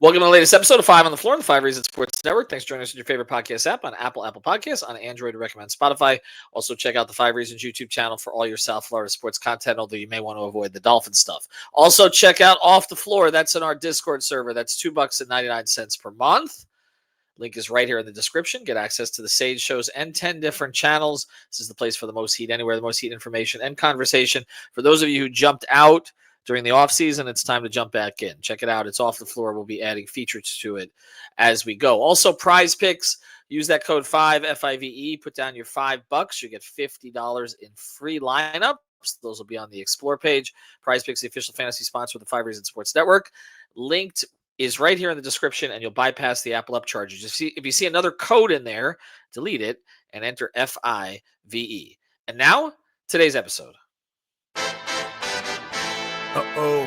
Welcome to the latest episode of 5 on the Floor on the 5 Reasons Sports Network. Thanks for joining us in your favorite podcast app on Apple Podcasts, on Android, recommend Spotify. Also, check out the 5 Reasons YouTube channel for all your South Florida sports content, although you may want to avoid the Dolphin stuff. Also, check out Off the Floor. That's in our Discord server. That's $2.99 per month. Link is right here in the description. Get access to the Sage shows and 10 different channels. This is the place for the most heat anywhere, the most heat information and conversation. For those of you who jumped out during the offseason, it's time to jump back in. Check it out. It's Off the Floor. We'll be adding features to it as we go. Also, PrizePicks. Use that code 5, F-I-V-E. Put down your $5. You get $50 in free lineups. Those will be on the Explore page. PrizePicks, the official fantasy sponsor of the 5 Reasons Sports Network. Linked is right here in the description, and you'll bypass the Apple upcharges. If you see another code in there, delete it and enter F-I-V-E. And now, today's episode. Uh-oh.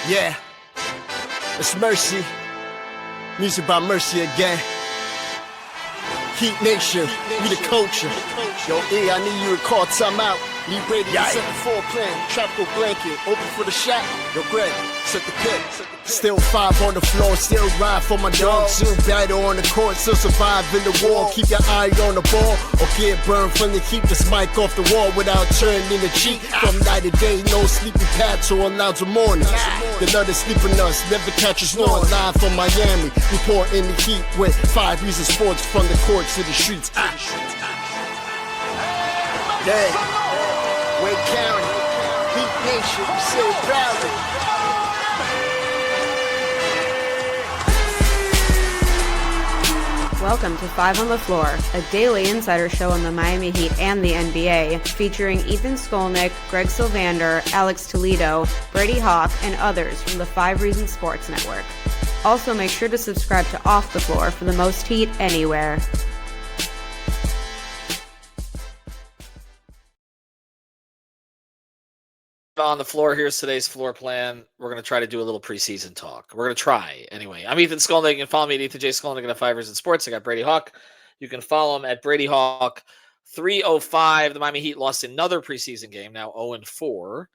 Yeah. It's Mercy. Music by Mercy again. Heat Nation. We the culture. Yo, E, I need you to call timeout. Need Brady to set the floor plan. Tropical blanket. Open for the shot. Yo, Greg, set the pick. Still 5 on the floor. Still ride for my dog. Still battle on the court. Still survive in the war. Keep your eye on the ball. Or get burned from the keep this mic off the wall without turning the cheek. From night to day, no sleepy paths or allowed to morning. The nut is sleeping us. Never catch us snoring. Live from Miami. Report in the heat with 5 Reasons Sports from the courts to the streets. Yeah. Wake County, Heat Nation, we say it proudly. Welcome to 5 on the Floor, a daily insider show on the Miami Heat and the NBA, featuring Ethan Skolnick, Greg Sylvander, Alex Toledo, Brady Hawk, and others from the 5 Reasons Sports Network. Also, make sure to subscribe to Off the Floor for the most heat anywhere. On the floor, here's today's floor plan. We're going to try to do a little preseason talk. We're going to try anyway. I'm Ethan Skolnick. You can follow me at Ethan J. Skolnick at 5 Reasons Sports. I got Brady Hawk. You can follow him at Brady Hawk 305. The Miami Heat lost another preseason game, now 0-4.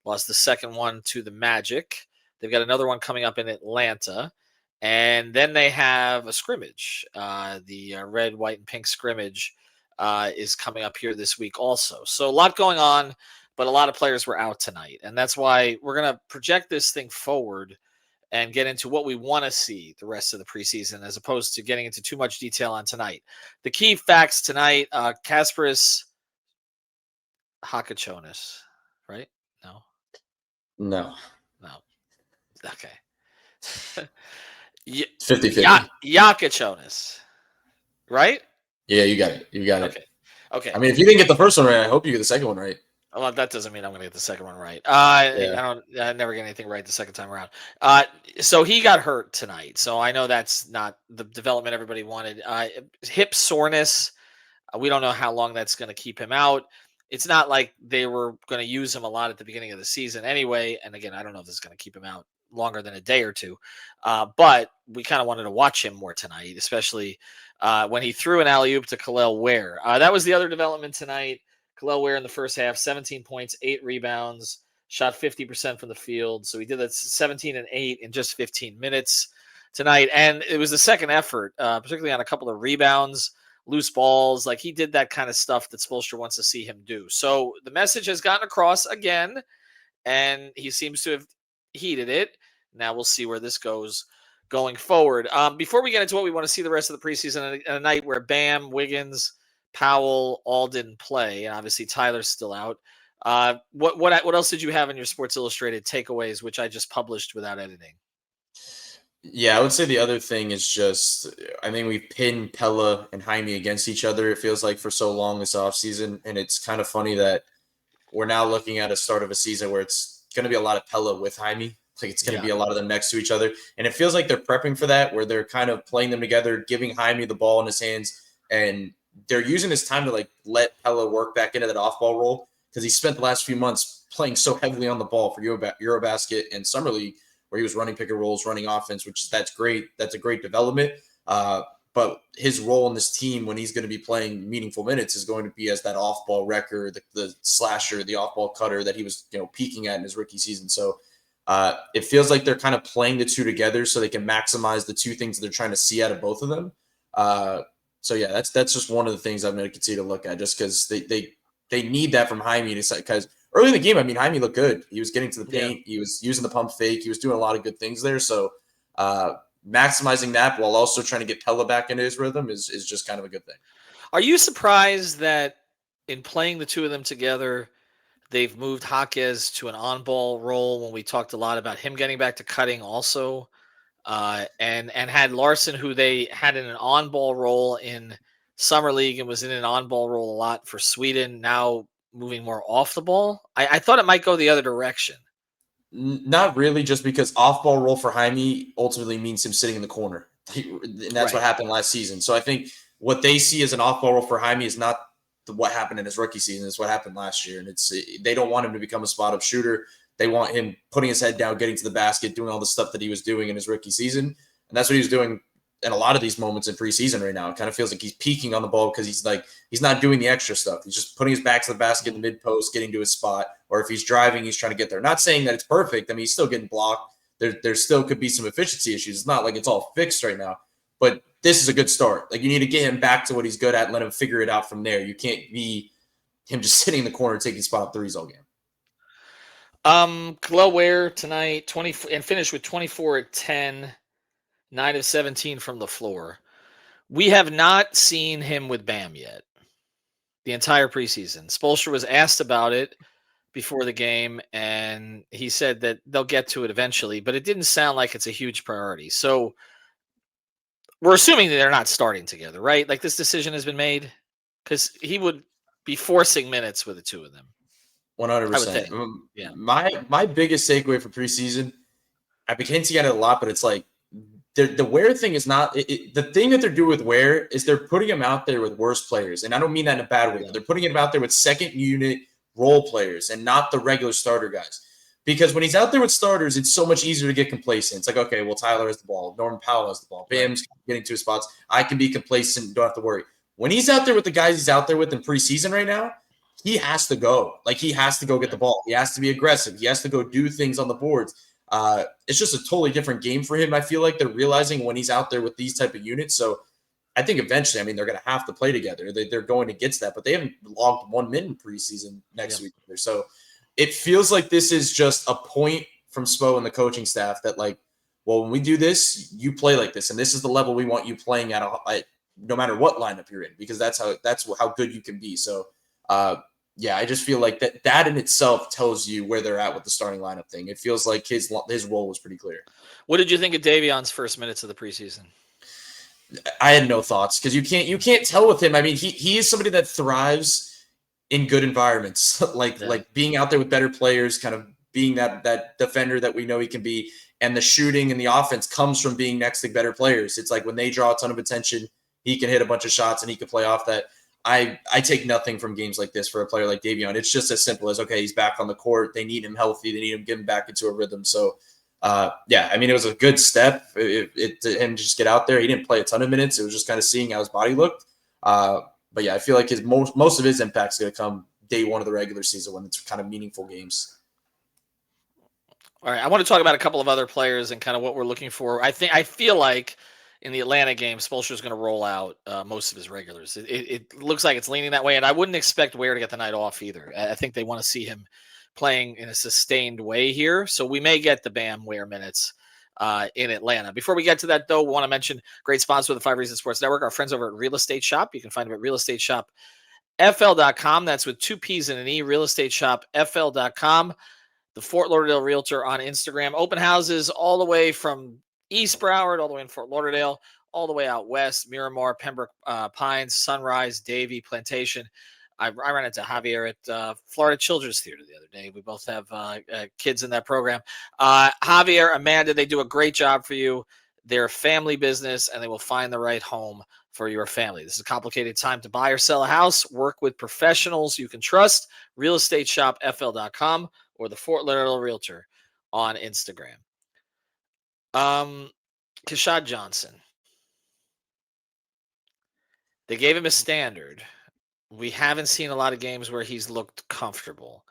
Lost the second one to the Magic. They've got another one coming up in Atlanta. And then they have a scrimmage. The red, white, and pink scrimmage is coming up here this week also. So a lot going on. But a lot of players were out tonight. And that's why we're going to project this thing forward and get into what we want to see the rest of the preseason, as opposed to getting into too much detail on tonight. The key facts tonight, Kasparas Jakucionis, right? No. Okay. 50-50. Jakucionis, right? Yeah, you got it. Okay. I mean, if you didn't get the first one right, I hope you get the second one right. Well, that doesn't mean I'm going to get the second one right. Yeah. I never get anything right the second time around. So he got hurt tonight. So I know that's not the development everybody wanted. Hip soreness. We don't know how long that's going to keep him out. It's not like they were going to use him a lot at the beginning of the season anyway. And again, I don't know if this is going to keep him out longer than a day or two. But we kind of wanted to watch him more tonight, especially when he threw an alley-oop to Ware. That was the other development tonight. Ware in the first half, 17 points, 8 rebounds, shot 50% from the field. So he did that 17 and 8 in just 15 minutes tonight. And it was the second effort, particularly on a couple of rebounds, loose balls. Like, he did that kind of stuff that Spoelstra wants to see him do. So the message has gotten across again, and he seems to have heeded it. Now we'll see where this goes going forward. Before we get into what we want to see the rest of the preseason, a night where Bam, Wiggins, Powell all didn't play, and obviously Tyler's still out. What else did you have in your Sports Illustrated takeaways, which I just published without editing? Yeah, I would say the other thing is just, I think we've pinned Pella and Jaime against each other, it feels like, for so long this offseason. And it's kind of funny that we're now looking at a start of a season where it's going to be a lot of Pella with Jaime. Like, it's going to be a lot of them next to each other. And it feels like they're prepping for that, where they're kind of playing them together, giving Jaime the ball in his hands, and they're using this time to like let Pella work back into that off-ball role, because he spent the last few months playing so heavily on the ball for Eurobasket and Summer League, where he was running pick and rolls, running offense, that's great. That's a great development. But his role in this team when he's going to be playing meaningful minutes is going to be as that off-ball wrecker, the slasher, the off-ball cutter that he was peaking at in his rookie season. So It feels like they're kind of playing the two together so they can maximize the two things they're trying to see out of both of them. So yeah, that's just one of the things I'm going to continue to look at, just because they need that from Jaime, because early in the game, I mean, Jaime looked good. He was getting to the paint. He was using the pump fake. He was doing a lot of good things there. So maximizing that while also trying to get Pella back into his rhythm is just kind of a good thing. Are you surprised that in playing the two of them together, they've moved Jaquez to an on-ball role when we talked a lot about him getting back to cutting also, and had Larson, who they had in an on-ball role in Summer League and was in an on-ball role a lot for Sweden, now moving more off the ball? I thought it might go the other direction. Not really, just because off-ball role for Jaime ultimately means him sitting in the corner. And that's what happened last season. So I think what they see as an off-ball role for Jaime is not what happened in his rookie season. It's what happened last year. And they don't want him to become a spot-up shooter. They want him putting his head down, getting to the basket, doing all the stuff that he was doing in his rookie season. And that's what he was doing in a lot of these moments in preseason right now. It kind of feels like he's peaking on the ball because he's not doing the extra stuff. He's just putting his back to the basket in the mid post, getting to his spot, or if he's driving, he's trying to get there. Not saying that it's perfect. I mean, he's still getting blocked. There still could be some efficiency issues. It's not like it's all fixed right now, but this is a good start. Like, you need to get him back to what he's good at and let him figure it out from there. You can't be him just sitting in the corner taking spot up threes all game. Ware tonight, 20 and finished with 24 at 10, 9 of 17 from the floor. We have not seen him with Bam yet the entire preseason. Spoelstra was asked about it before the game, and he said that they'll get to it eventually, but it didn't sound like it's a huge priority. So we're assuming that they're not starting together, right? Like, this decision has been made, because he would be forcing minutes with the two of them. 100%. Yeah. My biggest takeaway for preseason, I've been hinting at it a lot, but it's like the Ware thing is not the thing that they're doing with Ware is they're putting him out there with worse players. And I don't mean that in a bad way. Yeah. They're putting him out there with second unit role players and not the regular starter guys. Because when he's out there with starters, it's so much easier to get complacent. It's like, okay, well, Tyler has the ball. Norman Powell has the ball. Bam's getting to his spots. I can be complacent and don't have to worry. When he's out there with the guys he's out there with in preseason right now, he has to go. Like, he has to go get the ball. He has to be aggressive. He has to go do things on the boards. It's just a totally different game for him. I feel like they're realizing when he's out there with these type of units. So I think eventually, I mean, they're going to have to play together. They're going to get to that, but they haven't logged 1 minute in preseason next week either. So it feels like this is just a point from Spo and the coaching staff that, like, well, when we do this, you play like this, and this is the level we want you playing at no matter what lineup you're in, because that's how good you can be. So, yeah, I just feel like that in itself tells you where they're at with the starting lineup thing. It feels like his role was pretty clear. What did you think of Davion's first minutes of the preseason? I had no thoughts, because you can't tell with him. I mean, he is somebody that thrives in good environments, like being out there with better players, kind of being that defender that we know he can be, and the shooting and the offense comes from being next to better players. It's like when they draw a ton of attention, he can hit a bunch of shots and he can play off that. I take nothing from games like this for a player like Davion. It's just as simple as, okay, he's back on the court. They need him healthy. They need him getting back into a rhythm. So, yeah, I mean, it was a good step to him to just get out there. He didn't play a ton of minutes. It was just kind of seeing how his body looked. But, yeah, I feel like his most of his impact is going to come day one of the regular season when it's kind of meaningful games. All right, I want to talk about a couple of other players and kind of what we're looking for. I feel like in the Atlanta game, Spoelstra is going to roll out most of his regulars. It looks like it's leaning that way, and I wouldn't expect Ware to get the night off either. I think they want to see him playing in a sustained way here, so we may get the Bam Ware minutes in Atlanta. Before we get to that, though, we want to mention great sponsor of the 5 Reasons Sports Network, our friends over at Real Estate Shop. You can find them at realestateshopfl.com. That's with 2 P's and an E, realestateshopfl.com. The Fort Lauderdale Realtor on Instagram. Open houses all the way from East Broward, all the way in Fort Lauderdale, all the way out west, Miramar, Pembroke Pines, Sunrise, Davie, Plantation. I ran into Javier at Florida Children's Theater the other day. We both have kids in that program. Javier, Amanda, they do a great job for you. They're a family business, and they will find the right home for your family. This is a complicated time to buy or sell a house. Work with professionals you can trust. Realestateshopfl.com or the Fort Lauderdale Realtor on Instagram. Keshad Johnson. They gave him a standard. We haven't seen a lot of games where he's looked comfortable.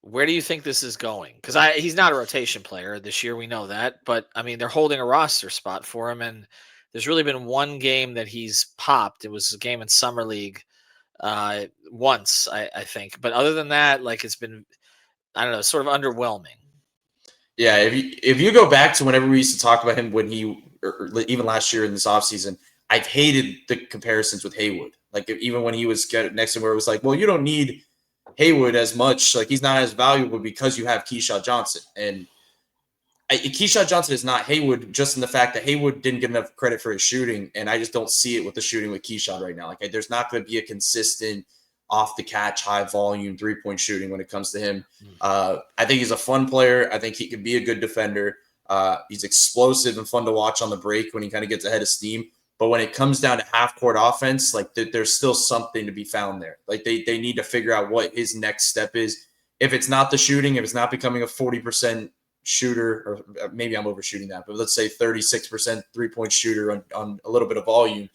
Where do you think this is going? Because he's not a rotation player this year. We know that. But, I mean, they're holding a roster spot for him. And there's really been one game that he's popped. It was a game in Summer League once, I think. But other than that, like, it's been, I don't know, sort of underwhelming. Yeah, if you go back to whenever we used to talk about him when he, or even last year in this offseason, I've hated the comparisons with Haywood. Like, even when he was next to him, where it was like, well, you don't need Haywood as much. Like, he's not as valuable because you have Keshad Johnson. And Keshad Johnson is not Haywood, just in the fact that Haywood didn't get enough credit for his shooting. And I just don't see it with the shooting with Keshad right now. Like, there's not going to be a consistent off the catch, high volume 3-point shooting when it comes to him. I think he's a fun player. I think he can be a good defender. He's explosive and fun to watch on the break when he kind of gets ahead of steam. But when it comes down to half court offense, like there's still something to be found there. Like they need to figure out what his next step is. If it's not the shooting, if it's not becoming a 40% shooter, or maybe I'm overshooting that, but let's say 36% 3-point shooter on a little bit of volume.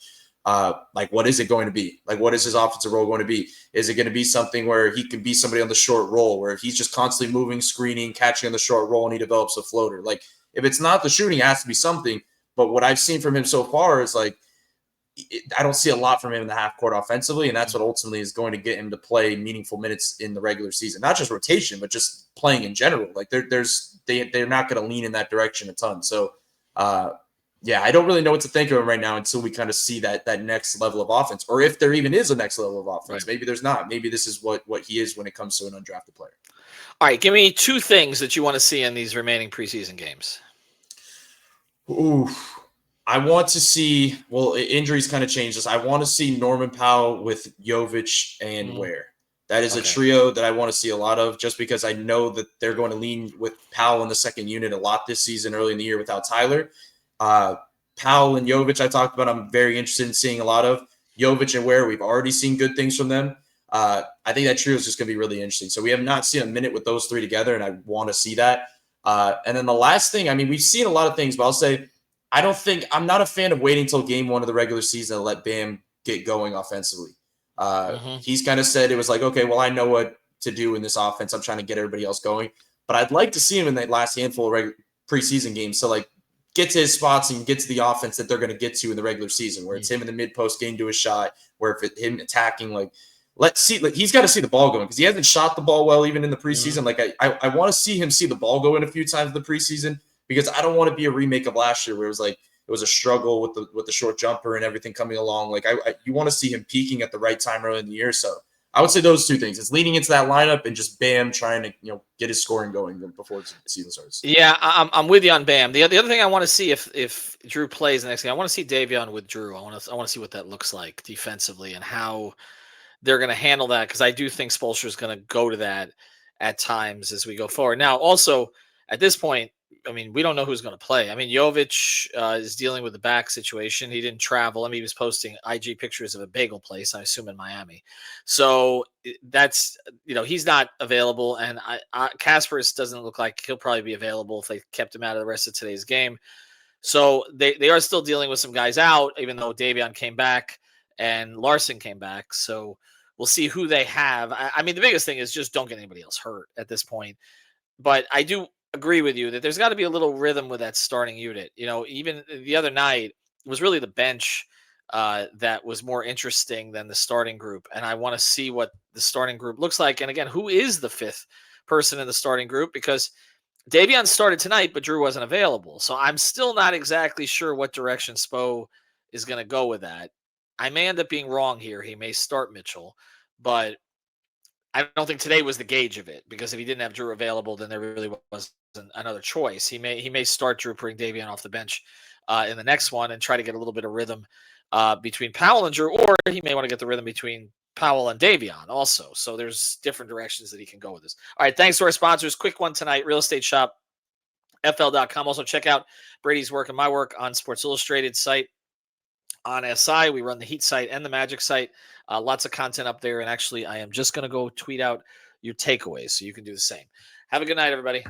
Like, what is it going to be? Like, what is his offensive role going to be? Is it going to be something where he can be somebody on the short roll, where he's just constantly moving, screening, catching on the short roll, and he develops a floater? Like, if it's not the shooting, it has to be something. But what I've seen from him so far is, like, I don't see a lot from him in the half court offensively, and that's what ultimately is going to get him to play meaningful minutes in the regular season. Not just rotation, but just playing in general. Like, they're not going to lean in that direction a ton. So, yeah, I don't really know what to think of him right now until we kind of see that next level of offense, or if there even is a next level of offense. Right. Maybe there's not. Maybe this is what he is when it comes to an undrafted player. All right, give me 2 things that you want to see in these remaining preseason games. Ooh, I want to see. Well, injuries kind of changed this. I want to see Norman Powell with Jovic and Ware. That is a trio that I want to see a lot of, just because I know that they're going to lean with Powell in the second unit a lot this season, early in the year without Tyler. Powell and Jovic, I talked about, I'm very interested in seeing a lot of. Jovic and Ware, we've already seen good things from them. I think that trio is just going to be really interesting. So we have not seen a minute with those 3 together, and I want to see that. And then the last thing, I mean, we've seen a lot of things, but I'll say I'm not a fan of waiting until game 1 of the regular season to let Bam get going offensively. He's kind of said it was like, okay, well, I know what to do in this offense. I'm trying to get everybody else going. But I'd like to see him in that last handful of preseason games. So, like, get to his spots and get to the offense that they're going to get to in the regular season, where it's him in the mid-post getting to a shot, where if it's him attacking, like, let's see, like, he's got to see the ball going, because he hasn't shot the ball well even in the preseason. Like, I want to see him see the ball go in a few times in the preseason, because I don't want to be a remake of last year where it was like, it was a struggle with the short jumper and everything coming along. Like, you want to see him peaking at the right time early in the year. So I would say those 2 things. It's leading into that lineup and just Bam trying to, get his scoring going before the season starts. Yeah, I'm with you on Bam. The other thing I want to see, if Drew plays the next game, I want to see Davion with Drew. I want to see what that looks like defensively and how they're going to handle that, because I do think Spoelstra is going to go to that at times as we go forward. Now, also at this point, I mean, we don't know who's going to play. I mean, Jovic is dealing with the back situation. He didn't travel. I mean, he was posting IG pictures of a bagel place, I assume in Miami. So that's, he's not available. And Kasparas doesn't look like he'll probably be available if they kept him out of the rest of today's game. So they are still dealing with some guys out, even though Davion came back and Larson came back. So we'll see who they have. I mean, the biggest thing is just don't get anybody else hurt at this point. But I do agree with you that there's got to be a little rhythm with that starting unit. Even the other night, it was really the bench that was more interesting than the starting group. And I want to see what the starting group looks like. And again, who is the 5th person in the starting group? Because Davion started tonight, but Drew wasn't available. So I'm still not exactly sure what direction Spo is going to go with that. I may end up being wrong here. He may start Mitchell, but I don't think today was the gauge of it, because if he didn't have Drew available, then there really wasn't another choice. He may start Drew, bring Davion off the bench in the next one and try to get a little bit of rhythm between Powell and Drew, or he may want to get the rhythm between Powell and Davion also. So there's different directions that he can go with this. All right, thanks to our sponsors. Quick one tonight, Real Estate Shop, FL.com. Also check out Brady's work and my work on Sports Illustrated site. On SI, we run the Heat site and the Magic site. Lots of content up there. And actually, I am just going to go tweet out your takeaways so you can do the same. Have a good night, everybody.